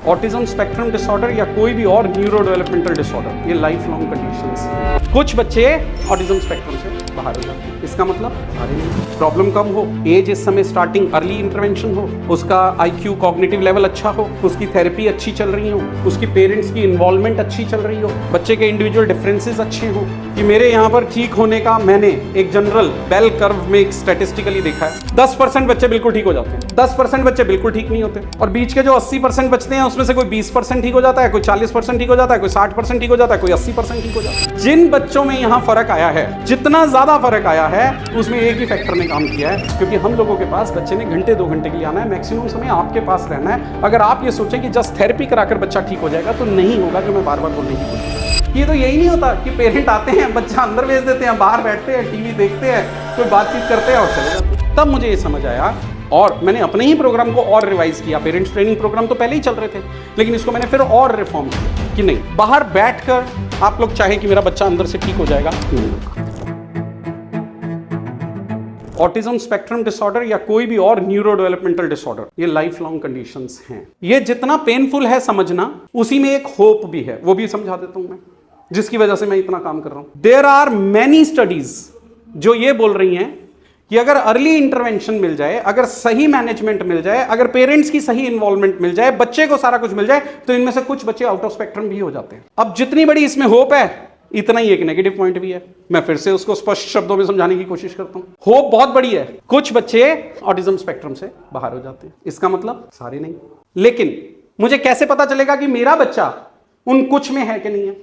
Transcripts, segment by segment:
Autism spectrum disorder या कोई भी और न्यूरो डेवलपमेंटल डिसऑर्डर, ये लाइफ लॉन्ग कंडीशंस हैं। कुछ बच्चे ऑटिज्म स्पेक्ट्रम से बाहर हो जाते हैं, इसका मतलब सारे नहीं। प्रॉब्लम कम हो, एज इस समय स्टार्टिंग, अर्ली इंटरवेंशन हो, उसका आईक्यू कॉग्निटिव लेवल अच्छा हो, उसकी थेरेपी अच्छी चल रही हो, उसकी पेरेंट्स की इन्वॉल्वमेंट अच्छी चल रही हो, बच्चे के इंडिविजुअल डिफरेंसेस अच्छे हो। कि मेरे यहाँ पर ठीक होने का मैंने एक जनरल बेल कर्व में एक स्टैटिस्टिकली देखा है, 10% बच्चे बिल्कुल ठीक हो जाते हैं, 10% बच्चे बिल्कुल ठीक नहीं होते, और बीच के जो 80% बचते हैं उसमें से कोई 20% ठीक हो जाता है, कोई 40% ठीक हो जाता है, कोई 60% ठीक हो जाता है, कोई 80% ठीक हो जाता है। जिन बच्चों में यहाँ फर्क आया है, जितना ज्यादा फर्क आया है, उसमें एक ही फैक्टर ने काम किया है, क्योंकि हम लोगों के पास बच्चे ने घंटे 2 घंटे के लिए आना है, मैक्सिमम समय आपके पास रहना है। अगर आप ये सोचें कि जस्ट थेरेपी कराकर बच्चा ठीक हो जाएगा, तो नहीं होगा, जो मैं बार बार बोलने की कोशिश। ये तो यही नहीं होता कि पेरेंट आते हैं, बच्चा अंदर भेज देते हैं, बाहर बैठते हैं, टीवी देखते हैं, कोई बातचीत करते हैं और चले जाते हैं। तब मुझे ये समझ आया और मैंने अपने ही प्रोग्राम को और रिवाइज किया। पेरेंट्स ट्रेनिंग प्रोग्राम तो पहले ही चल रहे थे, लेकिन इसको मैंने फिर और रिफॉर्म किया कि नहीं, बाहर बैठकर आप लोग चाहें कि मेरा बच्चा अंदर से ठीक हो जाएगा, ऑटिज्म स्पेक्ट्रम डिसऑर्डर या कोई भी और न्यूरो डेवलपमेंटल डिसऑर्डर, ये लाइफ लॉन्ग कंडीशंस हैं। ये जितना पेनफुल है समझना, उसी में एक होप भी है, वो भी समझा देता हूं मैं, जिसकी वजह से मैं इतना काम कर रहा हूं। देयर आर मैनी स्टडीज जो ये बोल रही हैं कि अगर अर्ली इंटरवेंशन मिल जाए, अगर सही मैनेजमेंट मिल जाए, अगर पेरेंट्स की सही इन्वॉल्वमेंट मिल जाए, बच्चे को सारा कुछ मिल जाए, तो इनमें से कुछ बच्चे आउट ऑफ स्पेक्ट्रम भी हो जाते हैं। अब जितनी बड़ी इसमें होप है, इतना ही एक नेगेटिव पॉइंट भी है। मैं फिर से उसको स्पष्ट शब्दों में समझाने की कोशिश करता हूं। होप बहुत बड़ी है, कुछ बच्चे ऑटिज्म स्पेक्ट्रम से बाहर हो जाते हैं, इसका मतलब सारे नहीं। लेकिन मुझे कैसे पता चलेगा कि मेरा बच्चा उन कुछ में है कि नहीं है?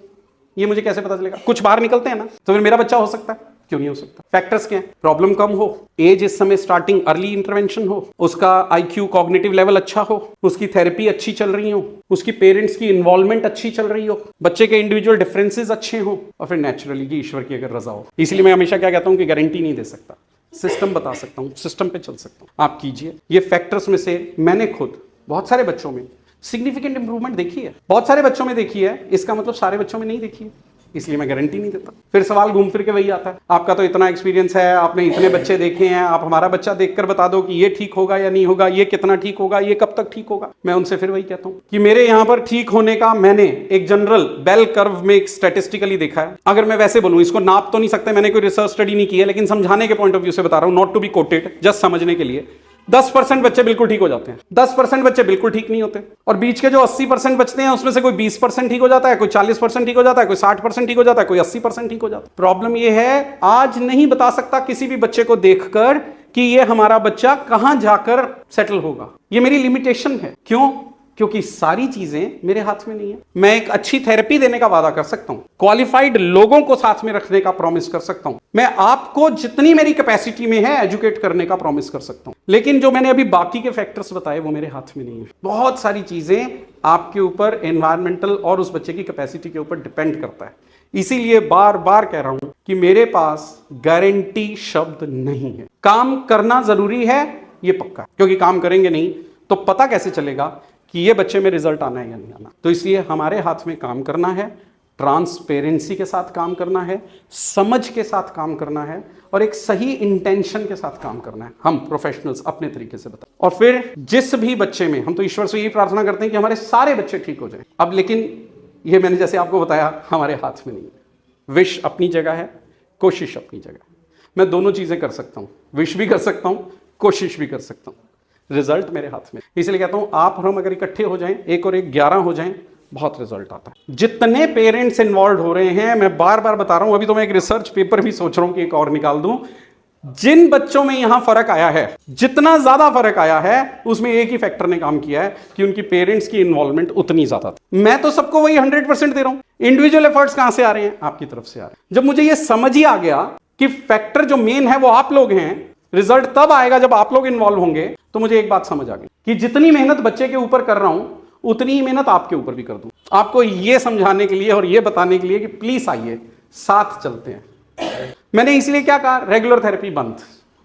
ये मुझे कैसे पता चलेगा? कुछ बाहर निकलते हैं ना, तो फिर मेरा बच्चा हो सकता है, क्यों नहीं हो सकता? फैक्टर्स क्या हैं? प्रॉब्लम कम हो, एज इस समय स्टार्टिंग, अर्ली इंटरवेंशन हो, उसका आईक्यू कॉग्निटिव लेवल अच्छा हो, उसकी थेरेपी अच्छी चल रही हो, उसकी पेरेंट्स की इन्वॉल्वमेंट अच्छी चल रही हो, बच्चे के इंडिविजुअल डिफरेंसेस अच्छे हो, और फिर नेचुरली की ईश्वर की अगर रजा हो। इसलिए मैं हमेशा क्या कहता हूं कि गारंटी नहीं दे सकता, सिस्टम बता सकता हूं, सिस्टम पे चल सकता हूं। आप कीजिए। ये फैक्टर्स में से मैंने खुद बहुत सारे बच्चों में सिग्निफिकेंट इंप्रूवमेंट देखी है, बहुत सारे बच्चों में देखी है, इसका मतलब सारे बच्चों में नहीं देखी है, इसलिए मैं गारंटी नहीं देता। फिर सवाल घूम फिर के वही आता है, आपका तो इतना एक्सपीरियंस है, आपने इतने बच्चे देखे हैं, आप हमारा बच्चा देखकर बता दो कि ये ठीक होगा या नहीं होगा, ये कितना ठीक होगा, ये कब तक ठीक होगा। मैं उनसे फिर वही कहता हूं कि मेरे यहां पर ठीक होने का मैंने एक जनरल बेल कर्व में एक स्टैटिस्टिकली देखा है। अगर मैं वैसे बोलूं, इसको नाप तो नहीं सकते, मैंने कोई रिसर्च स्टडी नहीं की है, लेकिन समझाने के पॉइंट ऑफ व्यू से बता रहा हूं, not to be quoted, just समझने के लिए। 10% बच्चे बिल्कुल ठीक हो जाते हैं, 10% बच्चे बिल्कुल ठीक नहीं होते, और बीच के जो 80% बचते हैं उसमें से कोई 20% ठीक हो जाता है, कोई 40% ठीक हो जाता है, कोई 60% ठीक हो जाता है, कोई 80% ठीक हो जाता है। प्रॉब्लम ये है, आज नहीं बता सकता किसी भी बच्चे को देखकर कि ये हमारा बच्चा कहां जाकर सेटल होगा। ये मेरी लिमिटेशन है। क्यों? क्योंकि सारी चीजें मेरे हाथ में नहीं है। मैं एक अच्छी थेरेपी देने का वादा कर सकता हूं, क्वालिफाइड लोगों को साथ में रखने का प्रॉमिस कर सकता हूं, मैं आपको जितनी मेरी कैपेसिटी में है एजुकेट करने का प्रॉमिस कर सकता हूं, लेकिन जो मैंने अभी बाकी के फैक्टर्स बताए वो मेरे हाथ में नहीं है। बहुत सारी चीजें आपके ऊपर, एनवायरमेंटल और उस बच्चे की कैपेसिटी के ऊपर डिपेंड करता है। इसीलिए बार बार कह रहा हूं कि मेरे पास गारंटी शब्द नहीं है। काम करना जरूरी है, ये पक्का, क्योंकि काम करेंगे नहीं तो पता कैसे चलेगा कि ये बच्चे में रिजल्ट आना है या नहीं आना। तो इसलिए हमारे हाथ में काम करना है, ट्रांसपेरेंसी के साथ काम करना है, समझ के साथ काम करना है, और एक सही इंटेंशन के साथ काम करना है। हम प्रोफेशनल्स अपने तरीके से बताएं, और फिर जिस भी बच्चे में, हम तो ईश्वर से यही प्रार्थना करते हैं कि हमारे सारे बच्चे ठीक हो जाएं। अब लेकिन ये मैंने जैसे आपको बताया, हमारे हाथ में नहीं है। विश अपनी जगह है, कोशिश अपनी जगह है। मैं दोनों चीजें कर सकता हूं, विश भी कर सकता हूं, कोशिश भी कर सकता हूं। रिजल्ट मेरे हाथ में, इसलिए कहता हूं आप और हम अगर इकट्ठे हो जाएं, 1 और 1 11 हो जाएं, बहुत रिजल्ट आता है। जितने पेरेंट्स इन्वॉल्व हो रहे हैं, मैं बार बार बता रहा हूं, अभी तो मैं एक रिसर्च पेपर भी सोच रहा हूं कि एक और निकाल दूं। जिन बच्चों में यहां फर्क आया है, जितना ज्यादा फर्क आया है, उसमें एक ही फैक्टर ने काम किया है कि उनकी पेरेंट्स की इन्वॉल्वमेंट उतनी ज्यादा थी। मैं तो सबको वही 100% दे रहा हूं। इंडिविजुअल एफर्ट्स कहां से आ रहे हैं? आपकी तरफ से आ रहे हैं। जब मुझे यह समझ ही आ गया कि फैक्टर जो मेन है वो आप लोग हैं, रिजल्ट तब आएगा जब आप लोग इन्वॉल्व होंगे, तो मुझे एक बात समझ आ गई कि जितनी मेहनत बच्चे के ऊपर कर रहा हूं, उतनी ही मेहनत आपके ऊपर भी कर दूं, आपको ये समझाने के लिए और ये बताने के लिए कि प्लीज आइए, साथ चलते हैं। मैंने इसलिए क्या कहा, रेगुलर थेरेपी बंद।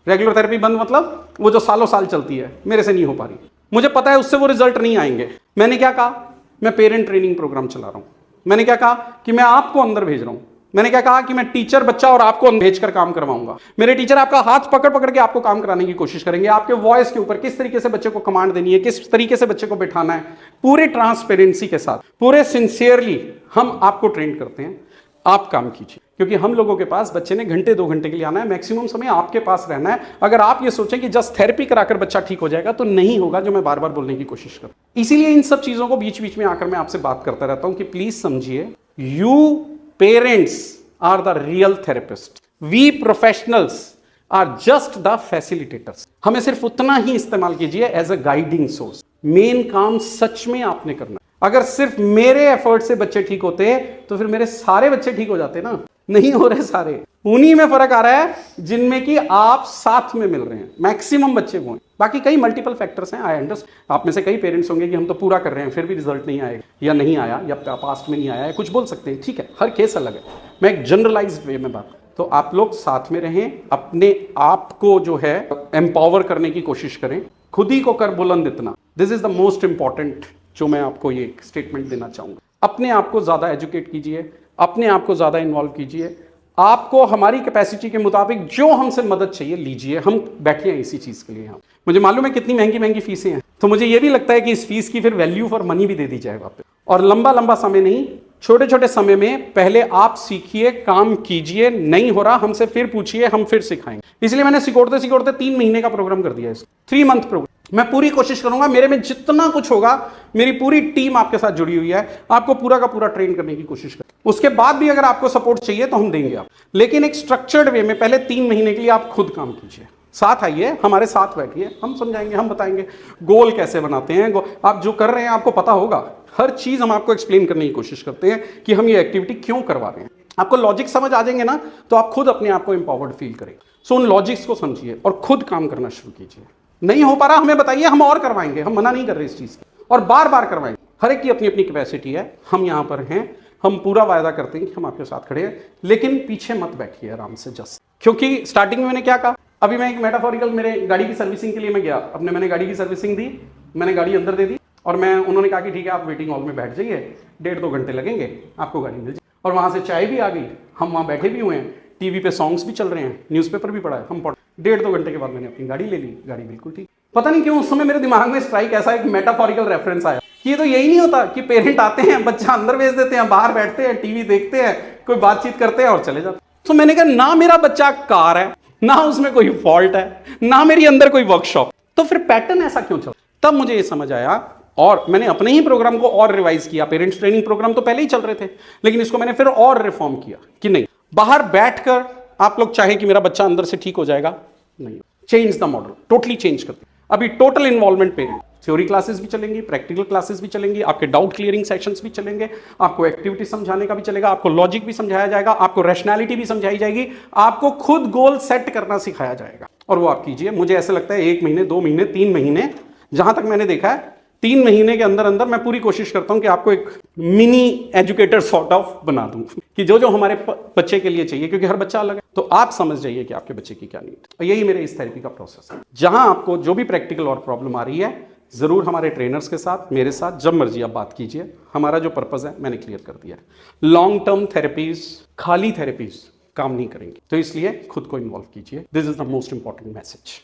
रेगुलर थेरेपी बंद मतलब वो जो सालों साल चलती है, मेरे से नहीं हो पा रही, मुझे पता है उससे वो रिजल्ट नहीं आएंगे। मैंने क्या कहा, मैं पेरेंट ट्रेनिंग प्रोग्राम चला रहा हूं। मैंने क्या कहा कि मैं आपको अंदर भेज रहा हूं, मैंने क्या कहा कि मैं टीचर बच्चा और आपको भेजकर काम करवाऊंगा। मेरे टीचर आपका हाथ पकड़ पकड़ के आपको काम कराने की कोशिश करेंगे, आपके वॉइस के ऊपर किस तरीके से बच्चे को कमांड देनी है, किस तरीके से बच्चे को बिठाना है, पूरे ट्रांसपेरेंसी के साथ, पूरे सिंसियरली हम आपको ट्रेन करते हैं। आप काम कीजिए, क्योंकि हम लोगों के पास बच्चे ने घंटे 2 घंटे के लिए आना है, मैक्सिमम समय आपके पास रहना है। अगर आप ये सोचें कि जस्ट थेरेपी कराकर बच्चा ठीक हो जाएगा, तो नहीं होगा, जो मैं बार बार बोलने की कोशिश कर। इसीलिए इन सब चीजों को बीच बीच में आकर मैं आपसे बात करता रहता हूं कि प्लीज समझिए, you parents are the real therapist, we professionals are just the facilitators. हमें सिर्फ उतना ही इस्तेमाल कीजिए as a guiding source. Main काम सच में आपने करना। अगर सिर्फ मेरे एफर्ट से बच्चे ठीक होते तो फिर मेरे सारे बच्चे ठीक हो जाते ना, नहीं हो रहे सारे। उन्हीं में फर्क आ रहा है जिनमें कि आप साथ में मिल रहे हैं, मैक्सिमम बच्चे वो हैं। बाकी कई मल्टीपल फैक्टर्स हैं, आई अंडरस्टैंड। आप में से कई पेरेंट्स होंगे कि हम तो पूरा कर रहे हैं फिर भी रिजल्ट नहीं आएगा, या नहीं आया, या पास्ट में नहीं आया है, कुछ बोल सकते हैं, ठीक है, हर केस अलग है। मैं एक जनरलाइज्ड वे में बात, तो आप लोग साथ में रहें, अपने आप को जो है एम्पावर करने की कोशिश करें, खुद ही को कर बुलंद इतना। This is the most important जो मैं आपको ये स्टेटमेंट देना चाहूंगा। अपने आप को ज्यादा एजुकेट कीजिए, अपने आप को ज्यादा इन्वॉल्व कीजिए। आपको हमारी कैपेसिटी के मुताबिक जो हमसे मदद चाहिए लीजिए, हम बैठे हैं इसी चीज के लिए। यहाँ मुझे मालूम है कितनी महंगी महंगी फीसें हैं, तो मुझे ये भी लगता है कि इस फीस की फिर वैल्यू फॉर मनी भी दे दी जाए वापस। और लंबा लंबा समय नहीं, छोटे छोटे समय में पहले आप सीखिए, काम कीजिए, नहीं हो रहा हमसे फिर पूछिए, हम फिर सिखाएंगे। इसलिए मैंने सिकोड़ते सिकोड़ते 3 महीने का प्रोग्राम कर दिया है, 3 मंथ प्रोग्राम। मैं पूरी कोशिश करूंगा, मेरे में जितना कुछ होगा, मेरी पूरी टीम आपके साथ जुड़ी हुई है, आपको पूरा का पूरा ट्रेन करने की कोशिश करें। उसके बाद भी अगर आपको सपोर्ट चाहिए तो हम देंगे आप, लेकिन एक स्ट्रक्चर्ड वे में पहले 3 महीने के लिए आप खुद काम कीजिए। साथ आइए, हमारे साथ बैठिए, हम समझाएंगे, हम बताएंगे गोल कैसे बनाते हैं। आप जो कर रहे हैं आपको पता होगा, हर चीज हम आपको एक्सप्लेन करने की कोशिश करते हैं कि हम ये एक्टिविटी क्यों करवा रहे हैं। आपको लॉजिक समझ आ जाएंगे ना, तो आप खुद अपने आप को एम्पावर्ड फील करेंगे। सो उन लॉजिक्स को समझिए और खुद काम करना शुरू कीजिए। नहीं हो पा रहा हमें बताइए, हम और करवाएंगे, हम मना नहीं कर रहे इस चीज की, और बार बार करवाएंगे। हर एक की अपनी अपनी कैपेसिटी है, हम यहां पर हैं, हम पूरा वायदा करते हैं कि हम आपके साथ खड़े हैं, लेकिन पीछे मत बैठिए आराम से जस्ट। क्योंकि स्टार्टिंग में मैंने क्या कहा, अभी मैं एक मेटाफोरिकल, मेरे गाड़ी की सर्विसिंग के लिए मैं गया, अपने मैंने गाड़ी की सर्विसिंग दी, मैंने गाड़ी अंदर दे दी, और मैं उन्होंने कहा कि ठीक है आप वेटिंग हॉल में बैठ जाइए, 1.5-2 घंटे लगेंगे, आपको गाड़ी मिल जाएगी। और वहां से चाय भी आ गई, हम वहां बैठे भी हुए हैं, टीवी पे सॉन्ग्स भी चल रहे हैं, न्यूज़पेपर भी पढ़ा है, हम 1.5-2 घंटे के बाद मैंने अपनी गाड़ी ले ली, गाड़ी बिल्कुल ठीक। पता नहीं क्यों उस समय मेरे दिमाग में स्ट्राइक ऐसा एक मेटाफोरिकल रेफरेंस आया कि ये तो यही नहीं होता कि पेरेंट आते हैं, बच्चा अंदर भेज देते हैं, बाहर बैठते हैं, टीवी देखते हैं, कोई बातचीत करते हैं और चले जाते हैं। तो मैंने कहा ना मेरा बच्चा कार है, ना उसमें कोई फॉल्ट है, ना मेरी अंदर कोई वर्कशॉप, तो फिर पैटर्न ऐसा क्यों चल। तब मुझे ये समझ आया, और मैंने अपने ही प्रोग्राम को और रिवाइज किया। पेरेंट्स ट्रेनिंग प्रोग्राम तो पहले ही चल रहे थे, लेकिन इसको मैंने फिर और रिफॉर्म किया कि नहीं, बाहर बैठकर आप लोग चाहे कि मेरा बच्चा अंदर से ठीक हो जाएगा, नहीं, change the model, totally change करते। अभी total involvement parent, theory classes भी चलेंगी, प्रैक्टिकल क्लासेस भी चलेंगी, आपके डाउट क्लियरिंग सेशंस भी चलेंगे, आपको एक्टिविटी समझाने का भी चलेगा, आपको लॉजिक भी समझाया जाएगा, आपको रैशनैलिटी भी समझाई जाएगी, आपको खुद गोल सेट करना सिखाया जाएगा, और वो आप कीजिए। मुझे ऐसा लगता है 1 महीने, 2 महीने, 3 महीने, जहां तक मैंने देखा है 3 महीने के अंदर अंदर मैं पूरी कोशिश करता हूं कि आपको एक मिनी एजुकेटर सॉर्ट ऑफ बना दूं कि जो जो हमारे बच्चे के लिए चाहिए, क्योंकि हर बच्चा अलग है, तो आप समझ जाइए कि आपके बच्चे की क्या नीड है। और यही मेरे इस थेरेपी का प्रोसेस है। जहां आपको जो भी प्रैक्टिकल और प्रॉब्लम आ रही है, जरूर हमारे ट्रेनर्स के साथ, मेरे साथ, जब मर्जी आप बात कीजिए। हमारा जो पर्पज है मैंने क्लियर कर दिया है। लॉन्ग टर्म थेरेपीज, खाली थेरेपीज काम नहीं करेंगे, तो इसलिए खुद को इन्वॉल्व कीजिए। This is the most important message.